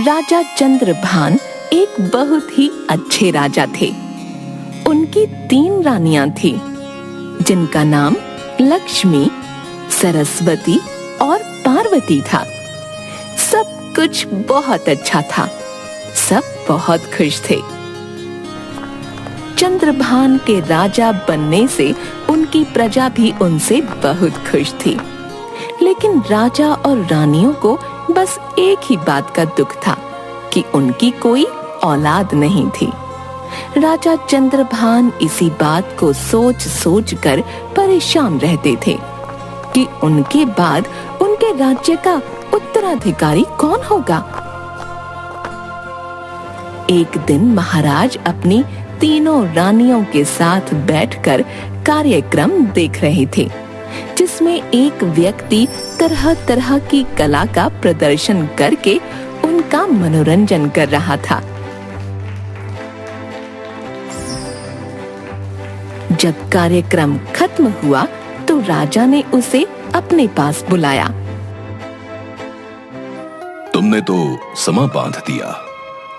राजा चंद्रभान एक बहुत ही अच्छे राजा थे। उनकी 3 रानियां थी, जिनका नाम लक्ष्मी, सरस्वती और पार्वती था। सब कुछ बहुत अच्छा था, सब बहुत खुश थे। चंद्रभान के राजा बनने से उनकी प्रजा भी उनसे बहुत खुश थी। लेकिन राजा और रानियों को बस एक ही बात का दुख था कि उनकी कोई औलाद नहीं थी। राजा चंद्रभान इसी बात को सोच सोच कर परेशान रहते थे कि उनके बाद उनके राज्य का उत्तराधिकारी कौन होगा। एक दिन महाराज अपनी 3 रानियों के साथ बैठकर कार्यक्रम देख रहे थे, जिसमें एक व्यक्ति तरह तरह की कला का प्रदर्शन करके उनका मनोरंजन कर रहा था। जब कार्यक्रम खत्म हुआ तो राजा ने उसे अपने पास बुलाया। तुमने तो समा बांध दिया,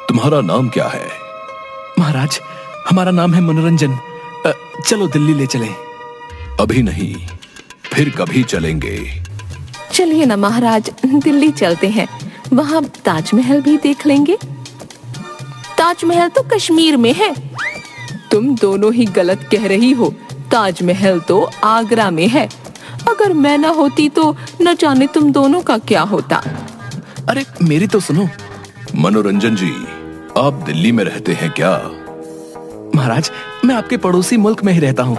तुम्हारा नाम क्या है? महाराज, हमारा नाम है मनोरंजन। चलो दिल्ली ले चलें। अभी नहीं, फिर कभी चलेंगे। चलिए ना महाराज, दिल्ली चलते हैं, वहाँ ताजमहल भी देख लेंगे। ताजमहल तो कश्मीर में है। तुम दोनों ही गलत कह रही हो, ताजमहल तो आगरा में है। अगर मैं ना होती तो न जाने तुम दोनों का क्या होता। अरे मेरी तो सुनो। मनोरंजन जी, आप दिल्ली में रहते हैं क्या? महाराज, मैं आपके पड़ोसी मुल्क में ही रहता हूँ।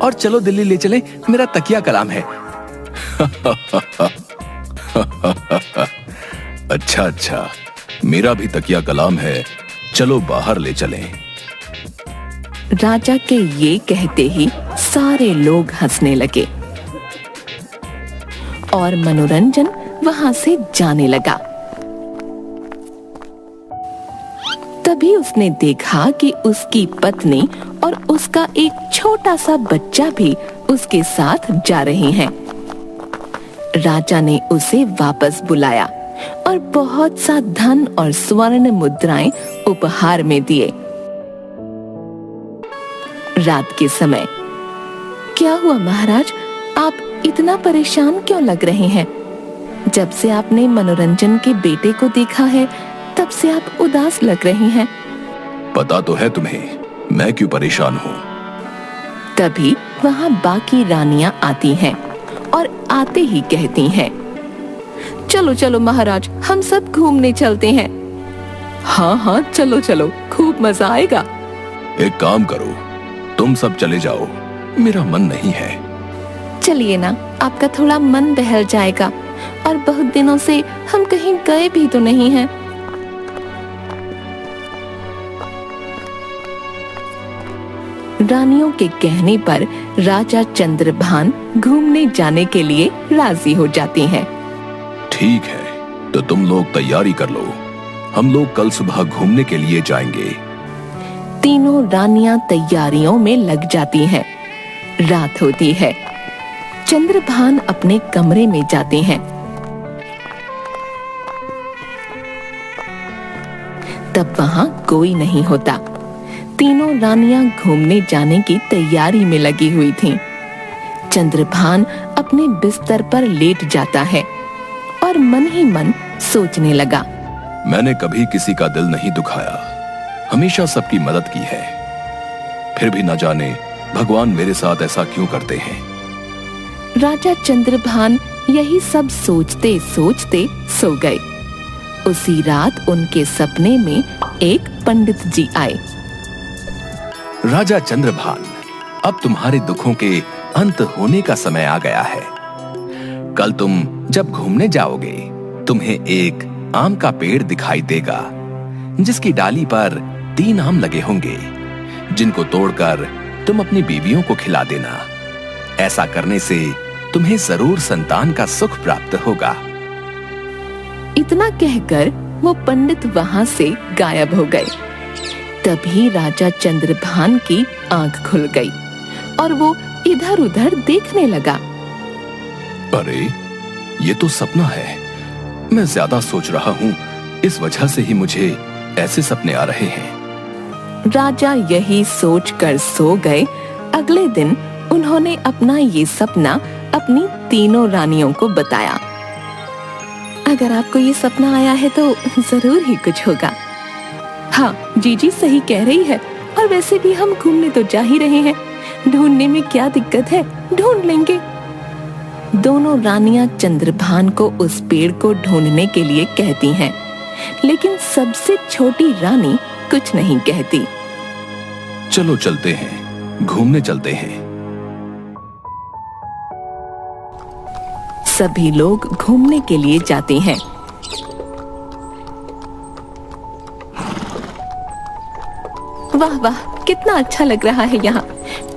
और चलो दिल्ली ले चलें, मेरा तकिया कलाम है। अच्छा, मेरा भी तकिया कलाम है, चलो बाहर ले चलें। राजा के ये कहते ही सारे लोग हंसने लगे और मनोरंजन वहां से जाने लगा। तभी उसने देखा कि उसकी पत्नी और उसका एक छोटा सा बच्चा भी उसके साथ जा रहे हैं। राजा ने उसे वापस बुलाया और बहुत सा धन और स्वर्ण मुद्राएं उपहार में दिए। रात के समय, क्या हुआ महाराज, आप इतना परेशान क्यों लग रहे हैं? जब से आपने मनोरंजन के बेटे को देखा है, तब से आप उदास लग रहे हैं। पता तो है तुम्हें, मैं क्यों परेशान हूँ। तभी वहाँ बाकी रानियां आती हैं और आते ही कहती हैं, चलो चलो महाराज, हम सब घूमने चलते हैं। हाँ, चलो, खूब मजा आएगा। एक काम करो, तुम सब चले जाओ, मेरा मन नहीं है। चलिए ना, आपका थोड़ा मन बहल जाएगा, और बहुत दिनों से हम कहीं गए भी तो नहीं हैं। रानियों के कहने पर राजा चंद्रभान घूमने जाने के लिए राजी हो जाती हैं। ठीक है, तो तुम लोग तैयारी कर लो, हम लोग कल सुबह घूमने के लिए जाएंगे। तीनों रानियां तैयारियों में लग जाती हैं। रात होती है। चंद्रभान अपने कमरे में जाते हैं। तब वहां कोई नहीं होता। तीनों रानियां घूमने जाने की तैयारी में लगी हुई थीं। चंद्रभान अपने बिस्तर पर लेट जाता है और मन ही मन सोचने लगा, मैंने कभी किसी का दिल नहीं दुखाया, हमेशा सबकी मदद की है, फिर भी न जाने भगवान मेरे साथ ऐसा क्यों करते हैं। राजा चंद्रभान यही सब सोचते सोचते सो गए। उसी रात उनके सपने में एक पंडित जी आए। राजा चंद्रभान, अब तुम्हारे दुखों के अंत होने का समय आ गया है। कल तुम जब घूमने जाओगे, तुम्हें एक आम का पेड़ दिखाई देगा, जिसकी डाली पर 3 आम लगे होंगे, जिनको तोड़कर तुम अपनी बीवियों को खिला देना। ऐसा करने से तुम्हें जरूर संतान का सुख प्राप्त होगा। इतना कहकर वो पंडित वहां से गायब हो गए। तभी राजा चंद्रभान की आंख खुल गई और वो इधर उधर देखने लगा। अरे, ये तो सपना है। मैं ज्यादा सोच रहा हूँ इस वजह से ही मुझे ऐसे सपने आ रहे हैं। राजा यही सोच कर सो गए। अगले दिन उन्होंने अपना ये सपना अपनी तीनों रानियों को बताया। अगर आपको ये सपना आया है तो जरूर ही कुछ होगा। हाँ, जीजी सही कह रही है, और वैसे भी हम घूमने तो जा ही रहे हैं, ढूंढने में क्या दिक्कत है, ढूंढ लेंगे। दोनों रानियां चंद्रभान को उस पेड़ को ढूंढने के लिए कहती हैं, लेकिन सबसे छोटी रानी कुछ नहीं कहती। चलो चलते हैं, घूमने चलते हैं। सभी लोग घूमने के लिए जाते हैं। वाह वाह, कितना अच्छा लग रहा है यहाँ,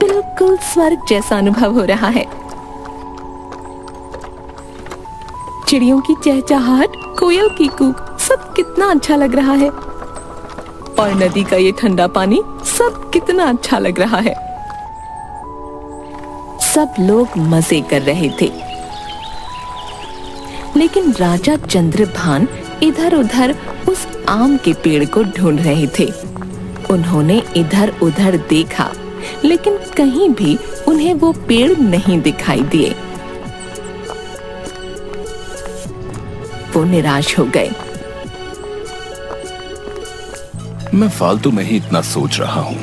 बिल्कुल स्वर्ग जैसा अनुभव हो रहा है। चिड़ियों की चहचहाहट, कोयल की कूक, सब कितना अच्छा लग रहा है। और नदी का ये ठंडा पानी, सब कितना अच्छा लग रहा है। सब लोग मजे कर रहे थे, लेकिन राजा चंद्रभान इधर उधर उस आम के पेड़ को ढूंढ रहे थे। उन्होंने इधर उधर देखा, लेकिन कहीं भी उन्हें वो पेड़ नहीं दिखाई दिए। वो निराश हो गए। मैं फालतू में ही इतना सोच रहा हूँ।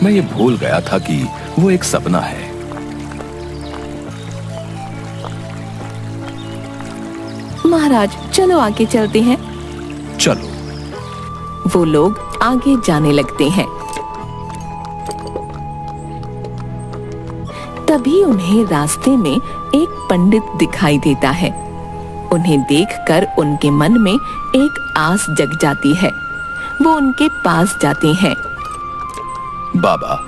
मैं ये भूल गया था कि वो एक सपना है। महाराज, चलो आगे चलते हैं। चलो। वो लोग आगे जाने लगते हैं। तभी उन्हें रास्ते में एक पंडित दिखाई देता है। उन्हें देखकर उनके मन में एक आस जग जाती है। वो उनके पास जाते हैं। बाबा,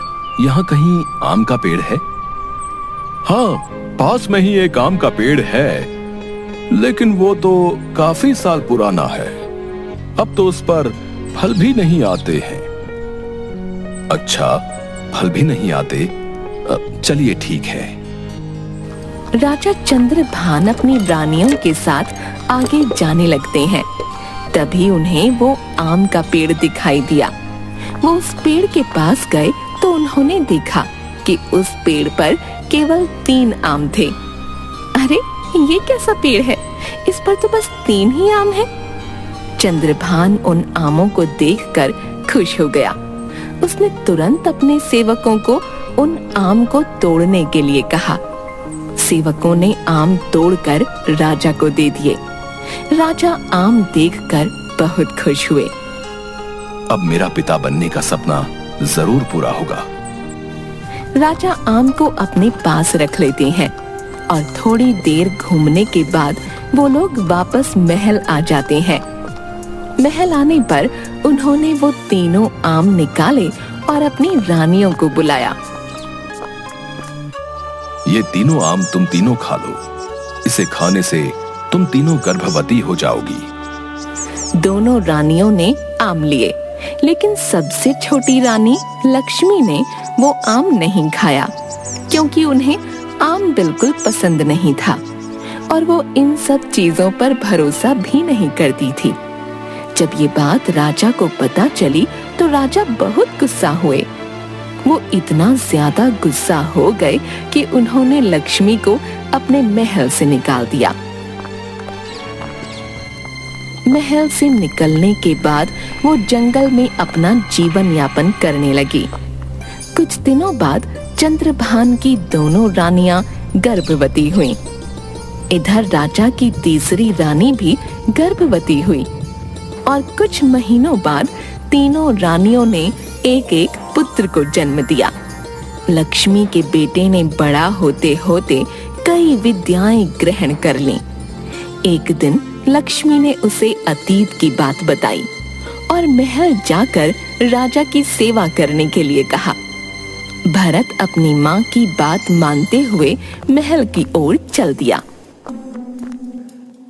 यहाँ कहीं आम का पेड़ है? हाँ, पास में ही एक आम का पेड़ है, लेकिन वो तो काफी साल पुराना है। अब तो उस पर फल भी नहीं आते हैं। अच्छा, फल भी नहीं आते? चलिए ठीक है। राजा चंद्रभान अपनी रानियों के साथ आगे जाने लगते हैं। तभी उन्हें वो आम का पेड़ दिखाई दिया। वो उस पेड़ के पास गए तो उन्होंने देखा कि उस पेड़ पर केवल 3 आम थे। अरे, ये कैसा पेड़ है? इस पर तो बस 3 ही आम हैं। चंद्रभान उन आमों को देखकर खुश हो गया। उसने तुरंत अपने सेवकों को उन आम को तोड़ने के लिए कहा। सेवकों ने आम तोड़कर राजा को दे दिए। राजा आम देखकर बहुत खुश हुए। अब मेरा पिता बनने का सपना जरूर पूरा होगा। राजा आम को अपने पास रख लेते हैं और थोड़ी देर घूमने के बाद वो लोग वापस महल आ जाते हैं। महल आने पर उन्होंने वो तीनों आम निकाले और अपनी रानियों को बुलाया। ये तीनों आम तुम तीनों खा लो। इसे खाने से तुम तीनों गर्भवती हो जाओगी। दोनों रानियों ने आम लिए, लेकिन सबसे छोटी रानी लक्ष्मी ने वो आम नहीं खाया, क्योंकि उन्हें आम बिल्कुल पसंद नहीं था और वो इन सब चीजों पर भरोसा भी नहीं करती थी। जब ये बात राजा को पता चली तो राजा बहुत गुस्सा हुए। वो इतना ज्यादा गुस्सा हो गए कि उन्होंने लक्ष्मी को अपने महल से निकाल दिया। महल से निकलने के बाद वो जंगल में अपना जीवन यापन करने लगी। कुछ दिनों बाद चंद्रभान की दोनों रानियां गर्भवती हुईं। इधर राजा की तीसरी रानी भी गर्भवती हुई और कुछ महीनों बाद तीनों रानियों ने एक एक पुत्र को जन्म दिया। लक्ष्मी के बेटे ने बड़ा होते होते कई विद्याएं ग्रहण कर लीं। एक दिन लक्ष्मी ने उसे अतीत की बात बताई और महल जाकर राजा की सेवा करने के लिए कहा। भरत अपनी माँ की बात मानते हुए महल की ओर चल दिया।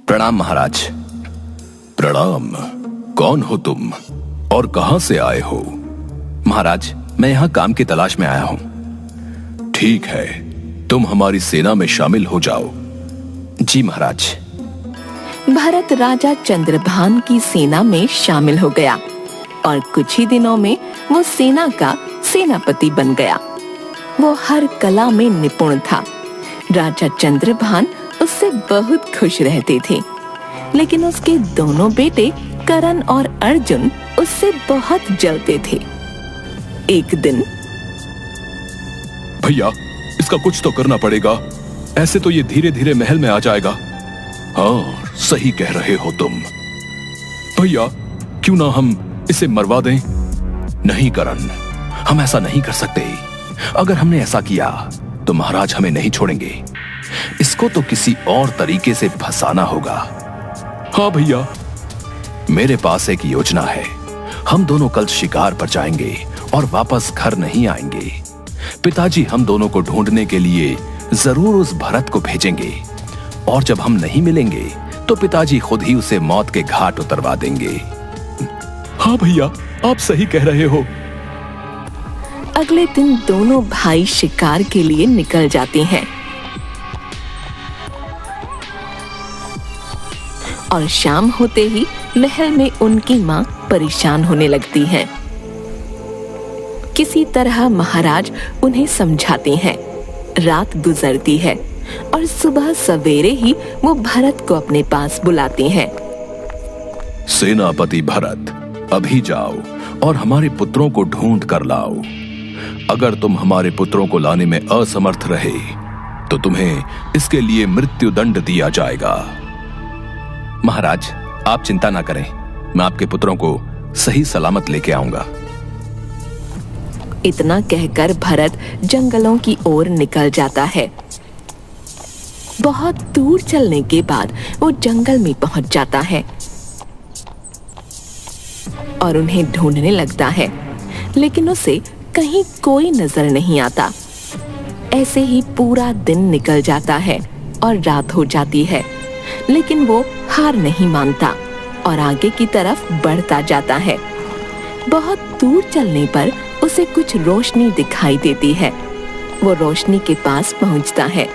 प्रणाम महाराज। प्रणाम। कौन हो तुम और कहां से आए हो? महाराज, मैं यहाँ काम की तलाश में आया हूँ। ठीक है, तुम हमारी सेना में शामिल हो जाओ। जी महाराज। भरत राजा चंद्रभान की सेना में शामिल हो गया और कुछ ही दिनों में वो सेना का सेनापति बन गया। वो हर कला में निपुण था। राजा चंद्रभान उससे बहुत खुश रहते थे, लेकिन उसके दोनों बेटे करण और अर्जुन उससे बहुत जलते थे। एक दिन, भैया इसका कुछ तो करना पड़ेगा, ऐसे तो ये धीरे धीरे महल में आ जाएगा। हाँ, सही कह रहे हो तुम। भैया क्यों ना हम इसे मरवा दें? नहीं करण, हम ऐसा नहीं कर सकते। अगर हमने ऐसा किया तो महाराज हमें नहीं छोड़ेंगे। इसको तो किसी और तरीके से फंसाना होगा। हाँ भैया, मेरे पास एक योजना है। हम दोनों कल शिकार पर जाएंगे और वापस घर नहीं आएंगे। पिताजी हम दोनों को ढूंढने के लिए जरूर उस भरत को भेजेंगे, और जब हम नहीं मिलेंगे तो पिताजी खुद ही उसे मौत के घाट उतरवा देंगे। हाँ भैया, आप सही कह रहे हो। अगले दिन दोनों भाई शिकार के लिए निकल जाते हैं और शाम होते ही महल में उनकी मां परेशान होने लगती है। किसी तरह महाराज उन्हें समझाते हैं। रात गुजरती है और सुबह सवेरे ही वो भरत को अपने पास बुलाते हैं। सेनापति भरत, अभी जाओ और हमारे पुत्रों को ढूंढ कर लाओ। अगर तुम हमारे पुत्रों को लाने में असमर्थ रहे तो तुम्हें इसके लिए मृत्यु दंड दिया जाएगा। महाराज आप चिंता ना करें, मैं आपके पुत्रों को सही सलामत लेके आऊंगा। इतना कहकर भरत जंगलों की ओर निकल जाता है। बहुत दूर चलने के बाद वो जंगल में पहुंच जाता है और उन्हें ढूंढने लगता है, लेकिन उसे कहीं कोई नजर नहीं आता। ऐसे ही पूरा दिन निकल जाता है और रात हो जाती है, लेकिन वो हार नहीं मानता और आगे की तरफ बढ़ता जाता है। बहुत दूर चलने पर उसे कुछ रोशनी दिखाई देती है। वो रोशनी के पास पहुंचता है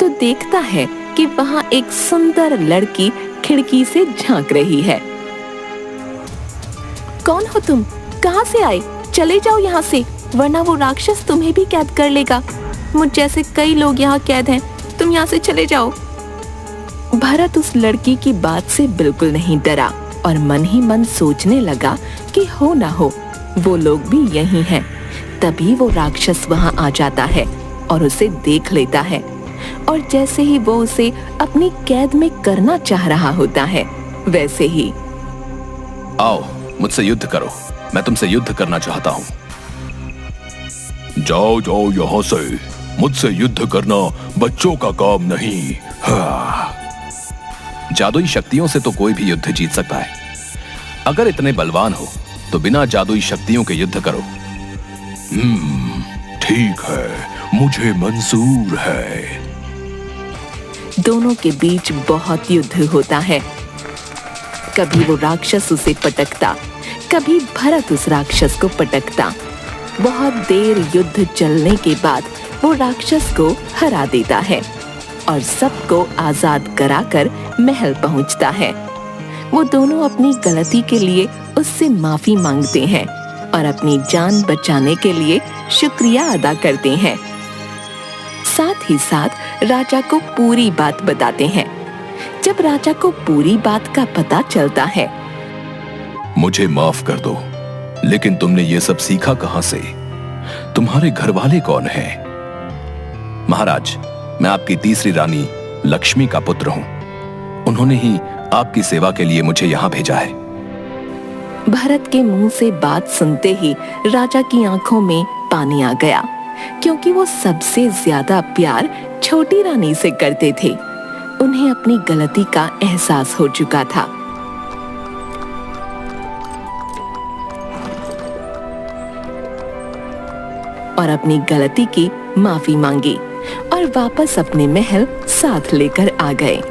तो देखता है कि वहां एक सुंदर लड़की खिड़की से झांक रही है। कौन हो तुम? कहां से आए? चले जाओ यहाँ से, वरना वो राक्षस तुम्हें भी कैद कर लेगा। मुझ जैसे कई लोग यहाँ कैद हैं, तुम यहाँ से चले जाओ। भरत उस लड़की की बात से बिल्कुल नहीं डरा और मन ही मन सोचने लगा कि हो ना हो वो लोग भी यही हैं। तभी वो राक्षस वहां आ जाता है और उसे देख लेता है, और जैसे ही वो उसे अपनी कैद में करना चाह रहा होता है, वैसे ही आओ मुझसे युद्ध करो, मैं तुमसे युद्ध करना चाहता हूँ। जाओ जाओ यहाँ से, मुझसे युद्ध करना बच्चों का काम नहीं। हाँ। जादुई शक्तियों से तो कोई भी युद्ध जीत सकता है। अगर इतने बलवान हो तो बिना जादुई शक्तियों के युद्ध करो। ठीक है, मुझे मंजूर है। दोनों के बीच बहुत युद्ध होता है। कभी वो राक्षस उसे पटकता, कभी भरत उस राक्षस को पटकता। बहुत देर युद्ध चलने के बाद वो राक्षस को हरा देता है और सबको आजाद कराकर महल पहुंचता है। वो दोनों अपनी गलती के लिए उससे माफी मांगते हैं और अपनी जान बचाने के लिए शुक्रिया अदा करते हैं। साथ ही साथ राजा को पूरी बात बताते हैं। जब राजा को पूरी बात का पता चलता है, मुझे माफ कर दो, लेकिन तुमने ये सब सीखा कहां से? तुम्हारे घर वाले कौन हैं? महाराज, मैं आपकी तीसरी रानी लक्ष्मी का पुत्र हूं। उन्होंने ही आपकी सेवा के लिए मुझे यहाँ भेजा है। भरत के मुंह से बात सुनते ही राजा की आंखों में पानी आ गया, क्योंकि वो सबसे ज्यादा प्यार छोटी रानी से करते थे। उन्हें अपनी गलती का एहसास हो चुका था। और अपनी गलती की माफी मांगी और वापस अपने महल साथ लेकर आ गए।